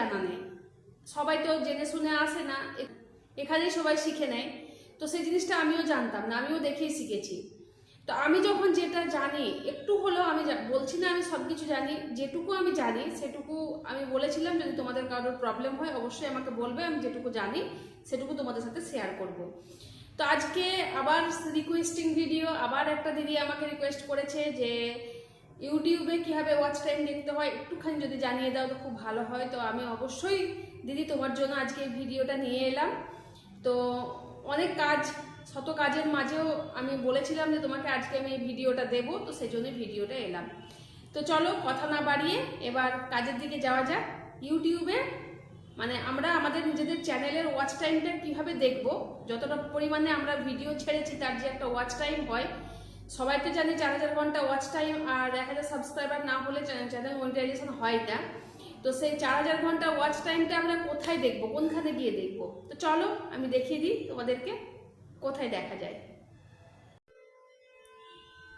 জানা নেই, সবাই তো জেনে শুনে আসে না, এখানেই সবাই শিখে নেয়। তো সেই জিনিসটা আমিও জানতাম না, আমিও দেখেই শিখেছি। তো আমি যখন যেটা জানি একটু হলেও, আমি বলছি না আমি সব কিছু জানি, যেটুকু আমি জানি সেটুকু আমি বলেছিলাম যদি তোমাদের কারোর প্রবলেম হয় অবশ্যই আমাকে বলবে, আমি যেটুকু জানি সেটুকু তোমাদের সাথে শেয়ার করব। তো আজকে আবার রিকোয়েস্টিং ভিডিও, আবার একটা দিদি আমাকে রিকোয়েস্ট করেছে যে ইউটিউবে কীভাবে ওয়াচ টাইম দেখতে হয় একটুখানি যদি জানিয়ে দাও তো খুব ভালো হয়। তো আমি অবশ্যই দিদি তোমার জন্য আজকে এই ভিডিওটা নিয়ে এলাম। তো অনেক কাজ, শত কাজের মাঝেও আমি বলেছিলাম যে তোমাকে আজকে আমি এই ভিডিওটা দেবো, তো সেই জন্যই ভিডিওটা এলাম। তো চলো কথা না বাড়িয়ে এবার কাজের দিকে যাওয়া যাক। ইউটিউবে মানে আমরা আমাদের নিজেদের চ্যানেলের ওয়াচ টাইমটা কীভাবে দেখব, যতটা পরিমাণে আমরা ভিডিও ছেড়েছি তার যে একটা ওয়াচ টাইম হয়, সবাই তো জানি 4000 ঘন্টা ওয়াচ টাইম আর 1000 সাবস্ক্রাইবার না হলে চ্যানেল মনিটাইজেশন হয় না। তো সেই 4000 ঘন্টা ওয়াচ টাইমটা আমরা কোথায় দেখব, কোনখানে গিয়ে দেখব? তো চলো আমি দেখিয়ে দিই তোমাদেরকে কোথায় দেখা যায়।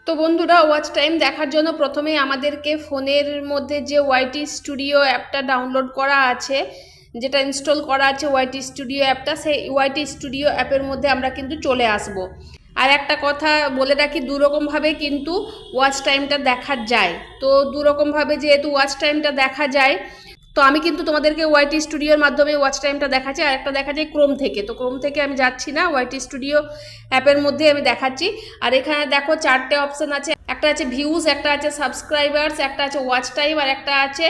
তো বন্ধুরা, ওয়াচ টাইম দেখার জন্য প্রথমে আমাদেরকে ফোনের মধ্যে যে ওয়াইটি স্টুডিও অ্যাপটা ডাউনলোড করা আছে, যেটা ইনস্টল করা আছে ওয়াইটি স্টুডিও অ্যাপটা, সেই ওয়াইটি স্টুডিও অ্যাপের মধ্যে আমরা কিন্তু চলে আসব। আর একটা কথা বলে রাখি, দুরকমভাবে কিন্তু ওয়াচ টাইমটা দেখা যায়। তো দুরকমভাবে যেহেতু ওয়াচ টাইমটা দেখা যায়, তো আমি কিন্তু তোমাদেরকে ওয়াইটি স্টুডিওর মাধ্যমে ওয়াচ টাইমটা দেখাচ্ছি, আর একটা দেখা যায় ক্রোম থেকে। তো ক্রোম থেকে আমি যাচ্ছি না, ওয়াইটি স্টুডিও অ্যাপের মধ্যে আমি দেখাচ্ছি। আর এখানে দেখো 4টে অপশান আছে, একটা আছে ভিউজ, একটা আছে সাবস্ক্রাইবার্স, একটা আছে ওয়াচ টাইম, আর একটা আছে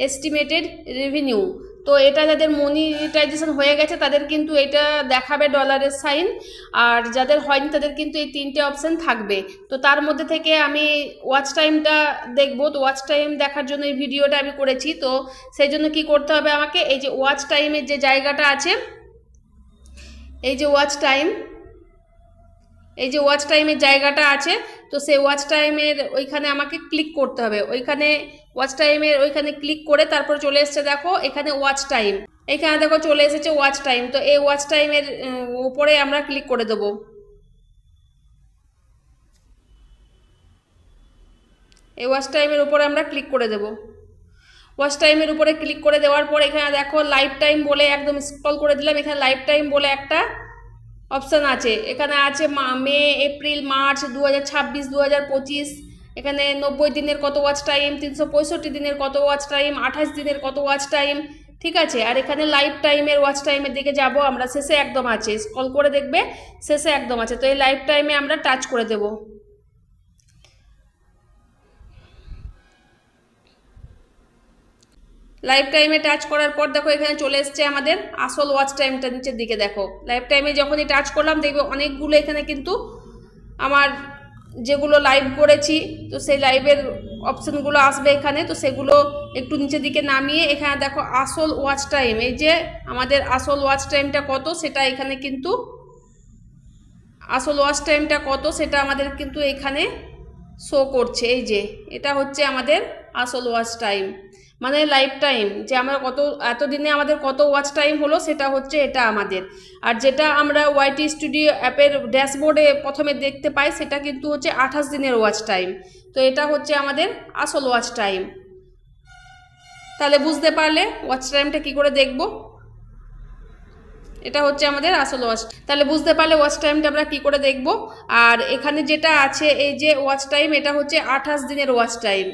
এস্টিমেটেড রেভিনিউ। তো এটা যাদের মনিটাইজেশন হয়ে গেছে তাদের কিন্তু এটা দেখাবে ডলারের সাইন, আর যাদের হয়নি তাদের কিন্তু এই 3টে অপশান থাকবে। তো তার মধ্যে থেকে আমি ওয়াচ টাইমটা দেখব। তো ওয়াচ টাইম দেখার জন্য এই ভিডিওটা আমি করেছি। তো সেই জন্য কি করতে হবে আমাকে, এই যে ওয়াচ টাইমের যে জায়গাটা আছে, এই যে ওয়াচ টাইম, এই যে ওয়াচ টাইমের জায়গাটা আছে, তো সেই ওয়াচ টাইমের ওইখানে আমাকে ক্লিক করতে হবে। ওইখানে ওয়াচ টাইমের ওইখানে ক্লিক করে তারপর চলে এসছে দেখো এখানে ওয়াচ টাইম, এখানে দেখো চলে এসেছে ওয়াচ টাইম। তো এই ওয়াচ টাইমের উপরে আমরা ক্লিক করে দেবো। এই ওয়াচ টাইমের উপরে আমরা ক্লিক করে দেবো। ওয়াচ টাইমের উপরে ক্লিক করে দেওয়ার পর এখানে দেখো লাইফ টাইম বলে, একদম স্ক্রল করে দিলাম, এখানে লাইফ টাইম বলে একটা অপশান আছে। এখানে আছে মে, এপ্রিল, মার্চ 2026, 2025, এখানে 90 দিনের কত ওয়াচ টাইম, 365 দিনের কত ওয়াচ টাইম, 28 দিনের কত ওয়াচ টাইম, ঠিক আছে। আর এখানে লাইফ টাইমের ওয়াচ টাইমের দিকে যাব আমরা, শেষে একদম আছে, স্ক্রল করে দেখবে শেষে একদম আছে। তো এই লাইফ টাইমে আমরা টাচ করে দেব। লাইফ টাইমে টাচ করার পর দেখো এখানে চলে এসছে আমাদের আসল ওয়াচ টাইমটা, নিচের দিকে দেখো। লাইফ টাইমে যখনই টাচ করলাম দেখবে অনেকগুলো এখানে কিন্তু আমার যেগুলো লাইভ করেছি, তো সেই লাইভের অপশানগুলো আসবে এখানে। তো সেগুলো একটু নিচের দিকে নামিয়ে এখানে দেখো আসল ওয়াচ টাইম, এই যে আমাদের আসল ওয়াচ টাইমটা কত সেটা এখানে কিন্তু, আসল ওয়াচ টাইমটা কত সেটা আমাদের কিন্তু এখানে শো করছে। এই যে এটা হচ্ছে আমাদের আসল ওয়াচ টাইম, মানে লাইফ টাইম, যে আমরা কত এতদিনে আমাদের কত ওয়াচ টাইম হলো সেটা হচ্ছে এটা আমাদের। আর যেটা আমরা ওয়াইটি স্টুডিও অ্যাপের ড্যাশবোর্ডে প্রথমে দেখতে পাই সেটা কিন্তু হচ্ছে 28 দিনের ওয়াচ টাইম। তো এটা হচ্ছে আমাদের আসল ওয়াচ টাইম। তাহলে বুঝতে পারলে ওয়াচ টাইমটা কী করে দেখব, এটা হচ্ছে আমাদের আসল ওয়াচ। তাহলে বুঝতে পারলে ওয়াচ টাইমটা আমরা কী করে দেখব। আর এখানে যেটা আছে এই যে ওয়াচ টাইম, এটা হচ্ছে 28 দিনের ওয়াচ টাইম।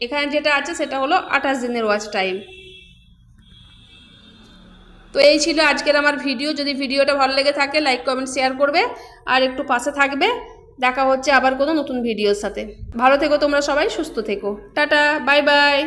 এখানে যেটা আছে সেটা হলো 28 দিনের ওয়াচ টাইম। তো এই ছিল আজকের আমার ভিডিও। যদি ভিডিওটা ভালো লেগে থাকে লাইক, কমেন্ট, শেয়ার করবে আর একটু পাশে থাকবে। দেখা হচ্ছে আবার কোনো নতুন ভিডিওর সাথে। ভালো থেকো তোমরা সবাই, সুস্থ থেকো, টাটা, বাই বাই।